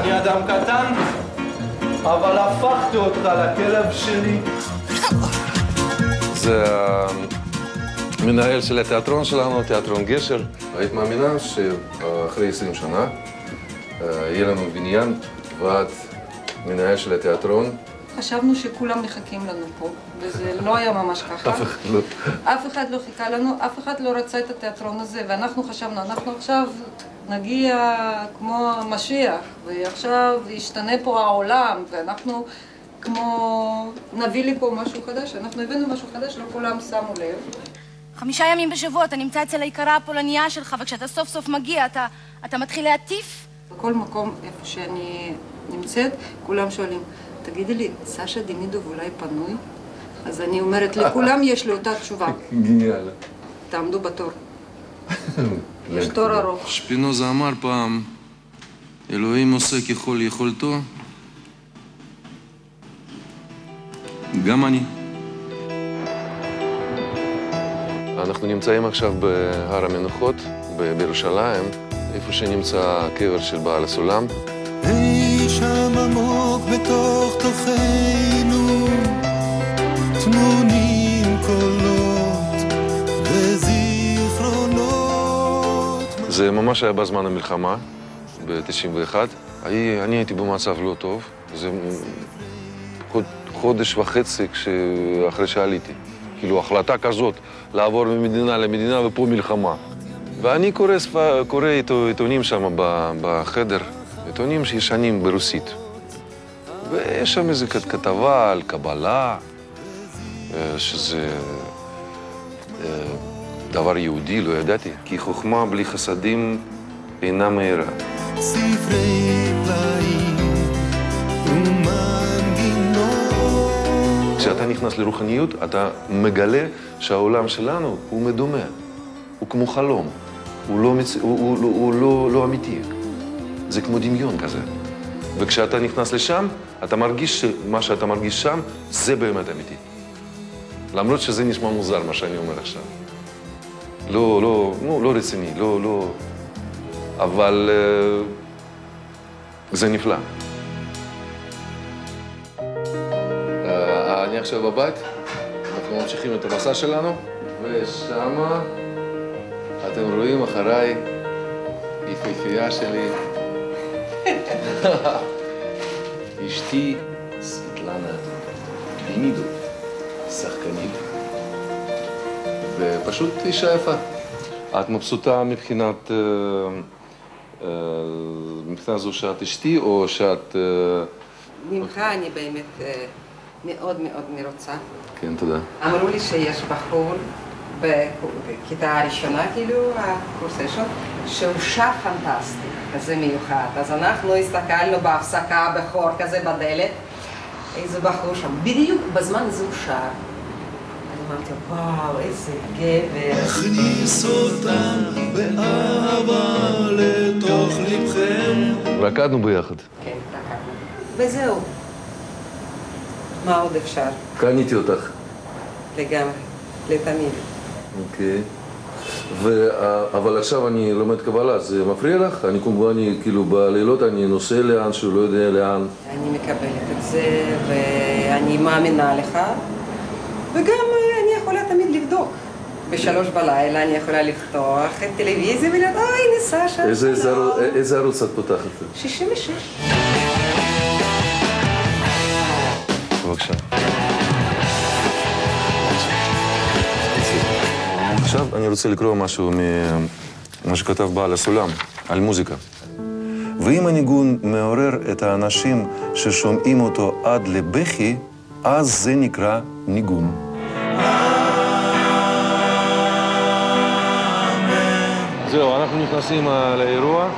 אני אדם קטן, אבל הפכתי אותך לכלב שלי. זה המנהל של התיאטרון שלנו, תיאטרון גשר. היית מאמינה שאחרי 20 שנה יהיה לנו בניין ואת מנהל של התיאטרון? חשבנו שכולם מחכים לנו פה, וזה לא היה ממש ככה. אף אחד לא. אף אחד לא חיכה לנו, אף אחד לא רצה את התיאטרון הזה, ואנחנו חשבנו, אנחנו עכשיו נגיע כמו משיח, ועכשיו ישתנה פה העולם, ואנחנו כמו נביא לי פה משהו חדש. אנחנו הבאנו משהו חדש, לא כולם שמו לב. 5 ימים בשבוע אתה נמצא אצל העיקרה הפולניה שלך, וכשאתה סוף סוף מגיע, אתה מתחיל להטיף? בכל מקום איפה שאני נמצאת, כולם שואלים, תגידי לי, סשה דמידוב אולי פנוי? אז אני אומרת, לכולם יש לי אותה תשובה. גניאל. תעמדו בתור. יש תור ארוך. שפינוזה אמר פעם, אלוהים עושה ככל יכולתו, גם אני. אנחנו נמצאים עכשיו בהר המנוחות בירושלים, איפה שנמצא הקבר של בעל הסולם. אי שם עמוק בתוך תוכנו, תמונים קולות וזיכרונות. זה ממש היה בזמן המלחמה, ב-91. אני הייתי במצב לא טוב, זה חודש וחצי אחרי שעליתי. כאילו, החלטה כזאת, לעבור ממדינה למדינה ופה מלחמה. ואני קורא עיתונים שם בחדר, עיתונים שישנים ברוסית. ויש שם איזו כתבה על קבלה, שזה דבר יהודי, לא ידעתי, כי חוכמה בלי חסדים אינה מהירה. ספרי פלאים ומנגינות. כשאתה נכנס לרוחניות, אתה מגלה שהעולם שלנו הוא מדומה, הוא כמו חלום, הוא לא אמיתי. זה כמו דמיון כזה. וכשאתה נכנס לשם, אתה מרגיש שמה שאתה מרגיש שם, זה באמת אמיתי. למרות שזה נשמע מוזר, מה שאני אומר עכשיו. לא רציני, לא... אבל זה נפלא. אני עכשיו בבית, אנחנו ממשיכים את המסע שלנו, ושמה אתם רואים אחריי יפהפייה שלי. אשתי סבטלנה דמידוב, שחקנית, ופשוט אישה יפה. את מבסוטה מבחינת זו שאת אשתי, או שאת... ממך אני באמת מאוד מאוד מרוצה. כן, תודה. אמרו לי שיש בחור בכיתה הראשונה, כאילו, הקורס הראשון, שהוא שר פנטסטי, כזה מיוחד. אז אנחנו הסתכלנו בהפסקה בחור כזה בדלת, איזה בחור שם, בדיוק בזמן הזה הוא שר. אני אמרתי, וואו, איזה גבר. הכניס אותם באהבה לתוך לבכם. רקדנו ביחד. כן, רקדנו. וזהו. מה עוד אפשר? קניתי אותך. לגמרי, לתמיד. אוקיי. אבל עכשיו אני לומד קבלה, זה מפריע לך? אני כאילו בלילות אני נוסע לאן שהוא לא יודע לאן. אני מקבלת את זה, ואני מאמינה לך, וגם אני יכולה תמיד לבדוק. ב3 בלילה אני יכולה לפתוח את טלוויזיה ולהגיד, הנה סשה. איזה ערוץ את פותחת? 66. בבקשה. עכשיו אני רוצה לקרוא משהו ממה שכתב בעל הסולם, על מוזיקה. ואם הניגון מעורר את האנשים ששומעים אותו עד לבכי, אז זה נקרא ניגון. זהו, אנחנו נכנסים לאירוע,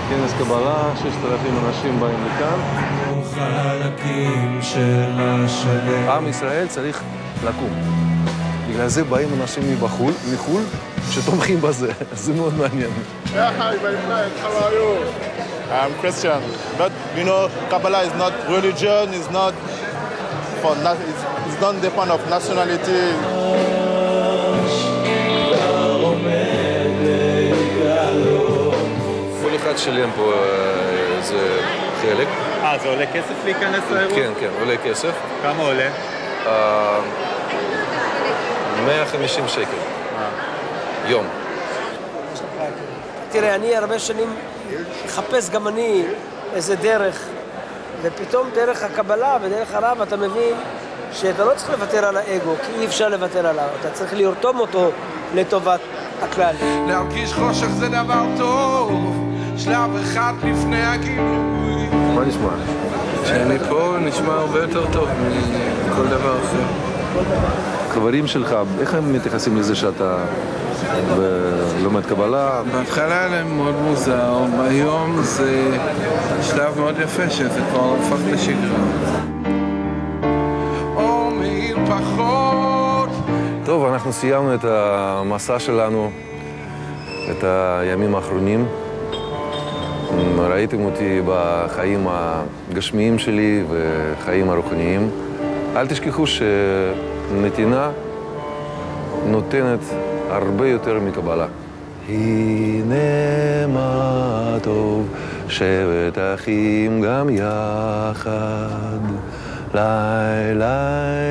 כנס קבלה, 6,000 אנשים באים לכאן. חלקים של השלם. עם ישראל צריך לקום. בגלל זה באים אנשים מחו"ל שתומכים בזה. זה מאוד מעניין. Hi, my friend. How are you? I'm Christian. But, you know, Kabbalah is not religion, it's not depend of nationality. כל אחד שלם פה איזה חלק. זה עולה כסף להיכנס לאירוע? כן, כן, עולה כסף. כמה עולה? 150 שקל. יום. תראה, אני הרבה שנים מחפש גם אני איזה דרך, ופתאום דרך הקבלה ודרך הרב אתה מבין שאתה לא צריך לוותר על האגו, כי אי אפשר לוותר עליו, אתה צריך לרתום אותו לטובת הכלל. להרגיש חושך זה דבר טוב, שלב אחד לפני הגילוי. מה נשמע? שאני פה נשמע הרבה יותר טוב מכל דבר אחר. חברים שלך, איך הם מתייחסים לזה שאתה לומד קבלה? בהתחלה להם מאוד מוזר, היום זה שלב מאוד יפה שזה כבר הפך לשגרה. או מאיר פחות. טוב, אנחנו סיימנו את המסע שלנו, את הימים האחרונים. ראיתם אותי בחיים הגשמיים שלי וחיים הרוחניים. אל תשכחו שנתינה נותנת הרבה יותר מקבלה. הנה מה טוב, שבת אחים גם יחד. לי, לי,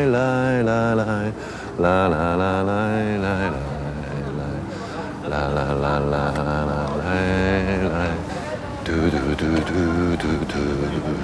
לי, לי, לי, לה, לה, לה, לי, לי, לי, לה, לה, לה, לה, לי, לי, דו, דו, דו, דו, דו, דו.